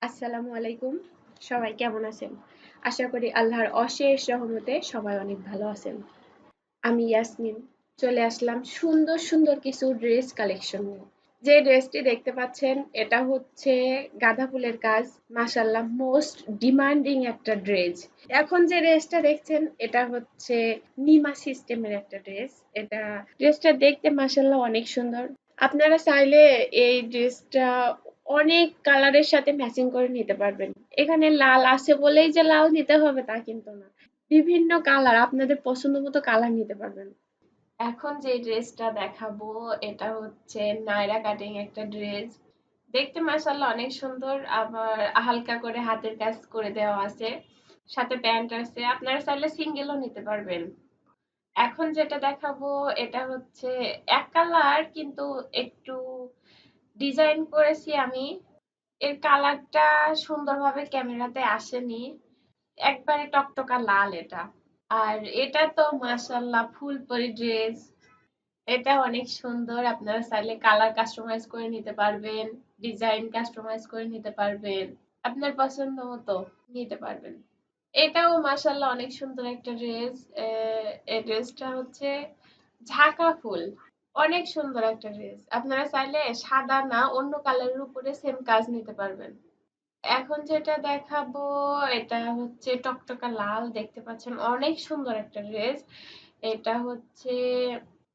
আসসালামু আলাইকুম। সবাই কেমন আছেন? আশা করি আল্লাহর অশেষ রহমতে সবাই অনেক ভালো আছেন। আমি ইয়াসমিন চলে আসলাম সুন্দর সুন্দর কিছু ড্রেস কালেকশন নিয়ে। যে ড্রেসটি দেখতে পাচ্ছেন এটা হচ্ছে গাঁদা ফুলের কাজ। মাশাআল্লাহ মোস্ট ডিমান্ডিং একটা ড্রেস। এখন যে ড্রেসটা দেখছেন এটা হচ্ছে নিমা সিস্টেমের একটা ড্রেস। এটা ড্রেসটা দেখতে মাশাআল্লাহ অনেক সুন্দর। আপনারা চাইলে এই ড্রেসটা অনেক কালারের সাথে ম্যাচিং করে নিতে পারবেন। এখানে লাল আছে বলেই যে লাল নিতে হবে তা কিন্তু না। বিভিন্ন কালার আপনাদের পছন্দ মতো কালার নিতে পারবেন। এখন যে ড্রেসটা দেখাবো এটা হচ্ছে নায়রা কাটিং একটা ড্রেস। দেখতে মাশাআল্লাহ অনেক সুন্দর, আবার হালকা করে হাতের কাজ করে দেওয়া আছে, সাথে প্যান্ট আছে, আপনারা চাইলে সিঙ্গেলও নিতে পারবেন। এখন যেটা দেখাবো এটা হচ্ছে এক কালার কিন্তু একটু ডিজাইন করেছি আমি। এর কালারটা সুন্দরভাবে ক্যামেরাতে আসেনি, একবারে টকটকা লাল এটা। আর এটা তো মাশাআল্লাহ ফুলপরি ড্রেস। এটা অনেক সুন্দর, আপনারা চাইলে কালার কাস্টমাইজ করে নিতে পারবেন, ডিজাইন কাস্টমাইজ করে নিতে পারবেন, আপনার পছন্দ মতো নিতে পারবেন। এটাও মাশাআল্লাহ অনেক সুন্দর একটা ড্রেস। এই ড্রেসটা হচ্ছে ঝাঁকা ফুল, অনেক সুন্দর একটা ড্রেস। আপনারা চাইলে সাদা না অন্য কালারের উপরে সেম কাজ নিতে পারবেন। এখন যেটা দেখাবো এটা হচ্ছে টকটকা লাল, দেখতে পাচ্ছেন অনেক সুন্দর একটা ড্রেস। এটা হচ্ছে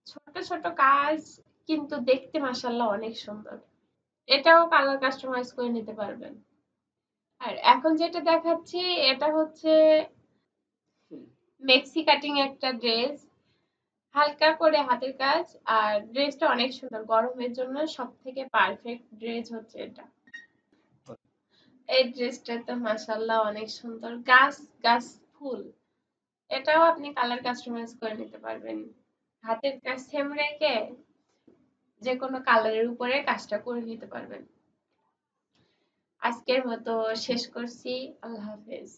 ছোট ছোট কাজ কিন্তু দেখতে মাশাআল্লাহ অনেক সুন্দর। এটাও কালার কাস্টমাইজ করে নিতে পারবেন। আর এখন যেটা দেখাচ্ছি এটা হচ্ছে মেক্সি কাটিং একটা ড্রেস, হালকা করে হাতের কাজ। আর ড্রেসটা অনেক সুন্দর, গরমের জন্য সব থেকে পারফেক্ট ড্রেস হচ্ছে এটা। এই ড্রেসটা তো মাশাআল্লাহ অনেক সুন্দর, গাছ গাছ ফুল। এটাও আপনি কালার কাস্টমাইজ করে নিতে পারবেন, হাতের কাজ সেম রেখে যে কোনো কালারের উপরে কাজটা করে নিতে পারবেন। আজকের মতো শেষ করছি, আল্লাহ হাফেজ।